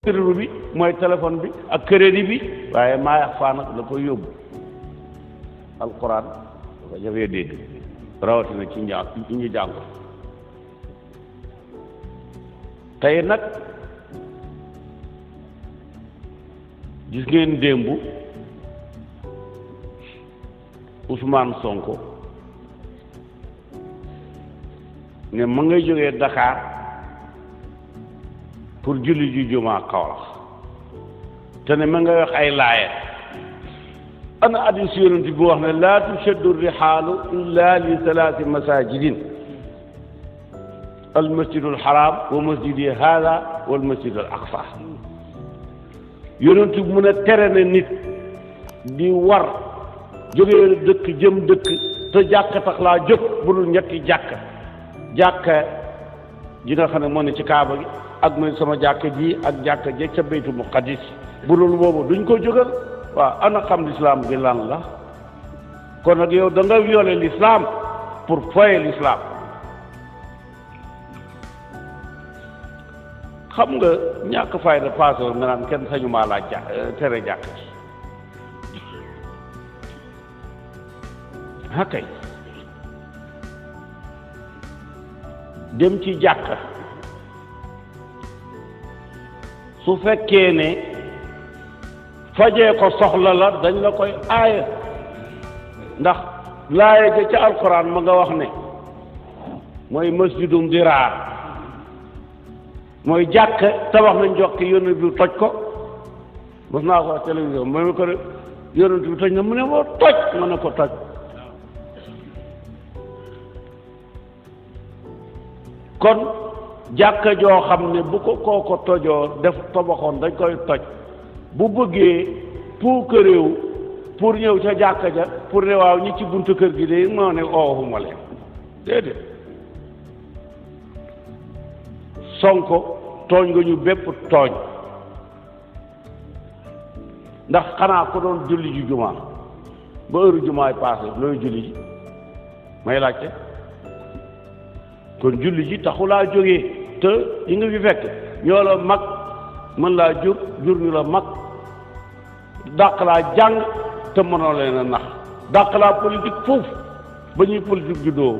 crédit bi mooy téléphone bi ak crédit bi waaye maa yax faa nag la koy yóbbu alquran dafa jafee dégg rawatina ci ñu jàng tey nag gis ngeen démb Ousmane Sonko ne ma ngay jógee Dakar pour julli ji jumaa Kaolack te ne ma ngay wax ay laaya ana hadiis Yonent bi wax ne laa tushaddu rihaalu illa li salaati masajidin al masjidul haram wa masjidi hada wal masjidul aqsa Yonent bi mu ne tere na nit di war jógee dëkk jëm dëkk te jàkka tax laa jóg bu dul ñetti jàkka ji nga xam ne moo ne ci kaaba gi ak mooy sama jàkka ji ak jàkka ji ca baytu muqaddis bu dul boobu duñ ko jógal waaw ana xam l'islam gi lan la kon nag yow da nga violer l'islam pour foyer l'islam xam nga ñàkk fayda passeport nga naan kenn sañu maa laaj tere jàkk ci kay dem ci jàkka su fekkee ne fajee ko soxla la dañ la koy aaya ndax laaya ja ca alquran ma nga wax ne mooy masjidum diraar mooy jàkk tabax nañ jox ki yonent bi toj ko mos naa ko wax télévision mooy ko yonent bi toj na mu ne moo toj ma ne ko toj kon jàkka joo xam ne bu ko kooko tojoo def tabaxoon dañ koy toj bu bëggee pour que réew pour ñëw ca jàkka ja pour ne waaw ñi ci buntu kër gi de moo ne oowuma leen déedéet Sonko tooñ nga ñu bépp tooñ ndax xanaa ko doon julli ji jumaa ba heure jumaay passé looy julli ji may laajte kon julli ji taxulaa jógee te yi nga fi fekk ñoo la mag mën laa jur ñu la mag dàq laa jàng te mënoo leen a nax dàq laa politique foofu ba ñuy politique juddoo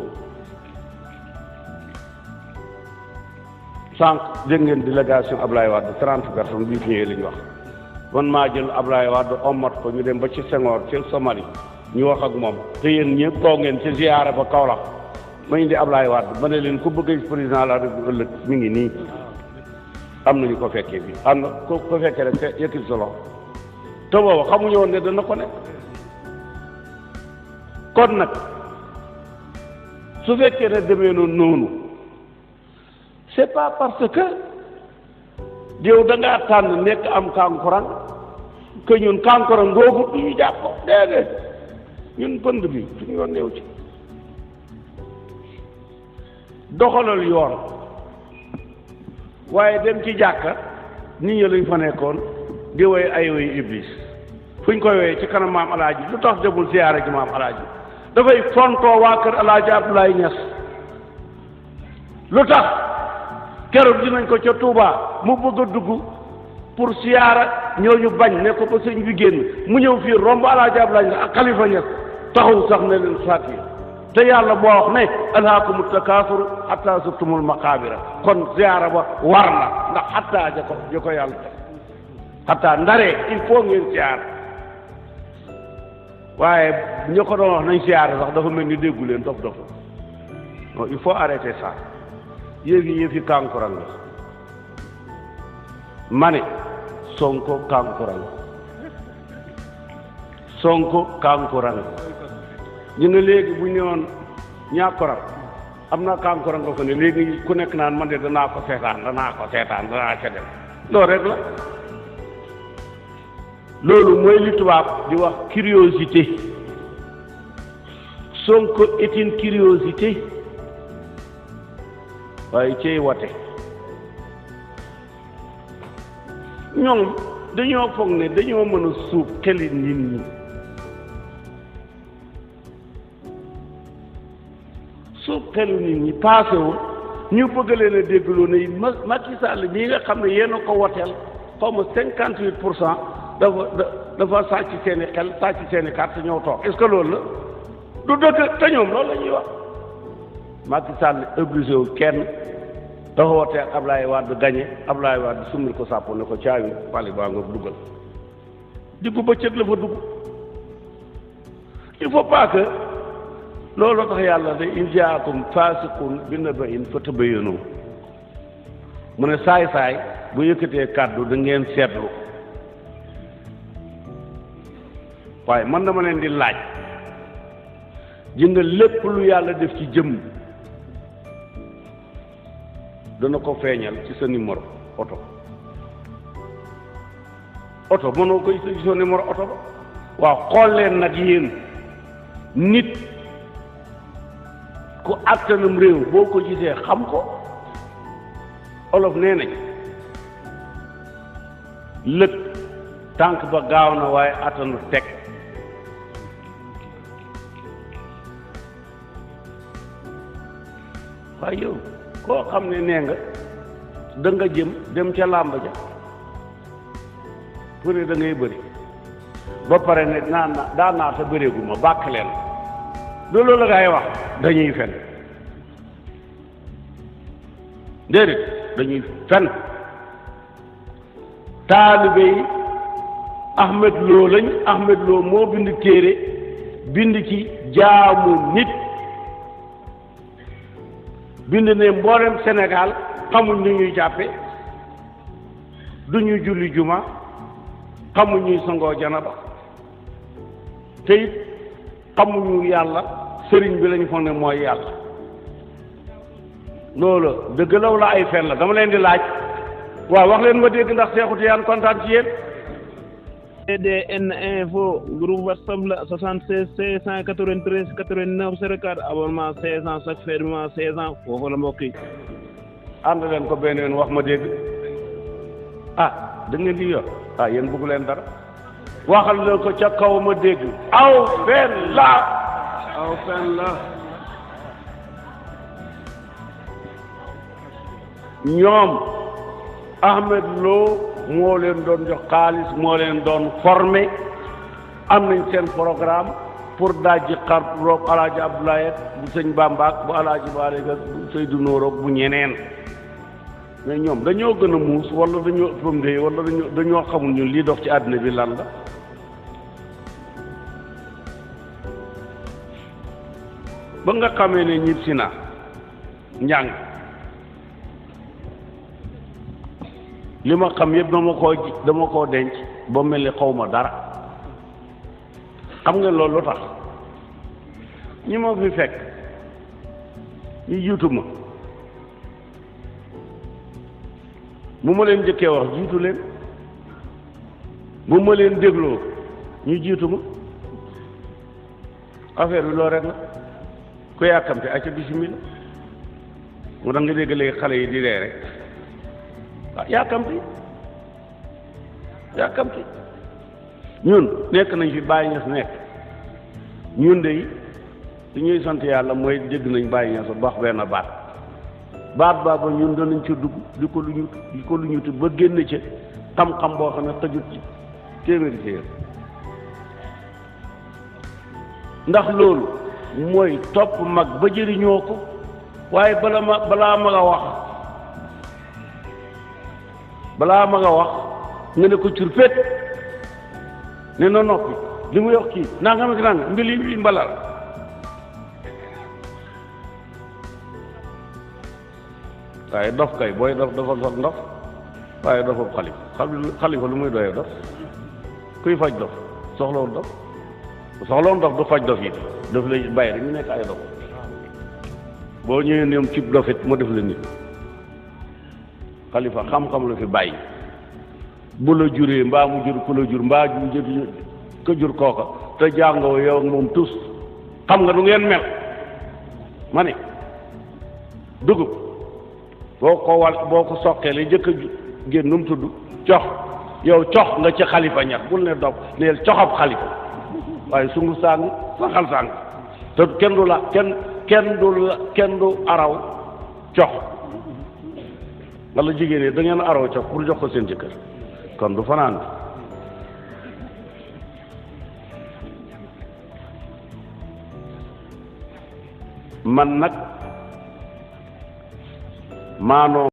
sànq dégg ngeen délégation Ablaye Wade 30 personnes bii ñëwee li ñu wax man maa jël Ablaye Wade omat ko ñu dem ba ci Senghor ci Somalie ñu wax ak moom te yéen ñëpp toog ngeen ci ziyaara ba Kaolack ma indi Ablaye Wade ma ne leen ku bëgg président la République ëllëg mi ngi nii am nañu ko fekkee bi am na ko fekkee rek yëkkil sa loxo te booba xamuñu woon ne dana ko nekk kon nag su fekkee ne demee noonu c'est pas parce que yow da ngaa tànn nekk am kankurang que ñun kankurang googu du ñu jàpp ko déedéet ñun pënd bi suñu yoon néew ci doxalal yoon waaye dem ci jàkka nit ñi lañ fa nekkoon di woy ay woy iblis fuñ koy woyee ci kanam maam alaaji lu tax demul siyaare ji maam alaaji dafay fontoo waa kër alaaji Abdoulaye Niass lu tax keroog dinañ ko ca Touba mu bëgg a dugg pour siyaara ñooñu bañ ne ko ba sëñ bi génn mu ñëw fii romb alaaji Abdoulaye Niass ak xalifa Niass taxaw sax ne leen fàtte te yàlla moo wax ne alhaakumu takaasuru hatta zurtumul maqaabira kon ziyaara ba war na ndax hatta ja ko yàlla def hatta ndaree il faut ngeen ziyaara waaye ñu ko doon wax nañ ziyaara sax dafa mel ni déggu leen dof non il faut arrêter ça yëfi kankurang la ma ne Sonko kankurang ñu ne léegi bu ñu ñëwoon ñàkkoram am na kankurang nga ko ne léegi ku nekk naan man de danaa ko seetaan danaa ca dem loolu rek la loolu mooy li tubaab di wax curiosité Sonko est une curiosité waaye cey wate ñoom dañoo foog ne dañoo mën a suub xeli nit ñi suub xelu nit ñi paasewul ñu bëgg leen a déggloo ne Macky Sall mii nga xam ne yéen a ko woteel xaw ma 58% dafa sàcc seeni xel sàcc seeni carte ñëw toog est-ce que loolu la du dëkk te ñoom loolu la ñuy wax. Macky Sall obligé wu kenn dafa woote ak Ablaye Wade gagné Ablaye Wade summil ko sàppo ne ko caawi pali baa nga duggal diggu bëccëg la fa dugg. il faut pas que loolu tax yàlla de in jaakum faasiqun bi naba'in fatabayyanu mu ne saay-saay bu yëkkatee kàddu da ngeen seetlu waaye man dama leen di laaj ji nga lépp lu yàlla def ci jëmm dana ko feeñal ci sa numéro oto mënoo koy ci sa numéro oto ba waaw xool leen nag yéen nit ku àttanam réew boo ko gisee xam ko olof nee nañ lëg tànk ba gaaw na waaye àttanu teg waaye yow koo xam ne nee nga da nga dem ca làmb ja pour ne da ngay bëri ba pare ne daa naata bëreeguma bàkk leen loolu la ngay wax dañuy fen déedéet dañuy fen taalibe yi Ahmed Lo lañ Ahmed Lo moo bind téere bind ci jaamu nit bind ne mboolem Sénégal xamuñ ni ñuy jàppe du ñuy julli juma xamuñ ñuy sangoo janaba te it xamuñu yàlla sëriñ bi lañu foog ne mooy yàlla loolu dëgg law la ay fen la dama leen di laaj waaw wax leen ma dégg ndax Seexu Tijaan kontaan ci yéen. EDN info groupe WhatsApp la 76 693 89 04 abonnement 16 ans chaque fermement 16 ans foofu la mbokk yi. ànd leen ko benn yoon wax ma dégg ah da ngeen di yor ah yéen bëggu leen dara waxal leen ko ca kaw ma dégg aw fen la aw fen la ñoom Ahmed Lo moo leen doon jox xaalis moo leen doon formé am nañ seen programme pour dajji xar roog alaaji Abdoulaye bu sëñ Bamba bu alaaji Baare ak bu Seydou Nooro bu ñeneen mais ñoom dañoo gën a muus wala dañoo ëppam de wala dañoo xamul ñun lii dox ci àddina bi lan la ba nga xamee ne ñib si na njàng li ma xam yëpp dama koo denc ba mel ni xaw ma dara xam nga loolu lu tax ñi ma fi fekk ñu jiitu ma bu ma leen jëkkee wax jiitu leen bu ma leen dégloo ñu jiitu ma affaire bi loolu rek la ku yàkkamte acca bismillah moo tax nga dégg léegi xale yi di ree rek waaw yàkkamti ñun nekk nañ fi Baye Niass nekk ñun de li ñuy sant yàlla mooy dégg nañ Baye Niass wax benn baat ba ñun danañ ca dugg di ko lu ñu ba génn ca xam-xam boo xam ne tëjut ci téeméeri téer ndax loolu mooy topp mag ba jëriñoo ko waaye balaa mag a wax nga ne ko cur fet ne na noppi li muy wax kii nanga ma nanga mbili mbalal waaye dof kay booy dof dafa sol ndof waaye dofab xalifa lu muy doyee dof kuy faj dof soxlawul dof du faj dof yi daf lay bàyyi rek ñu nekk ay dof boo ñëwee ñoom cib dofit mu def la nit xalifa xam-xam la fi bàyyi bu la juree mbaa mu jur ku la jur mbaa mu jur ko jur kooka te jàngoo yow ak moom tus xam nga nu ngeen mel ma ne dugub boo ko soqee li jëkk a génn nu mu tudd cox yow cox nga ci xalifa ñax bul ne dopp neel coxab xalifa waaye sungu sàng saxal sàng te kenn du araw cox wala jigéen ñi da ngeen araw cox pour jox ko seen jëkkër kon du fanaan man nag maanoo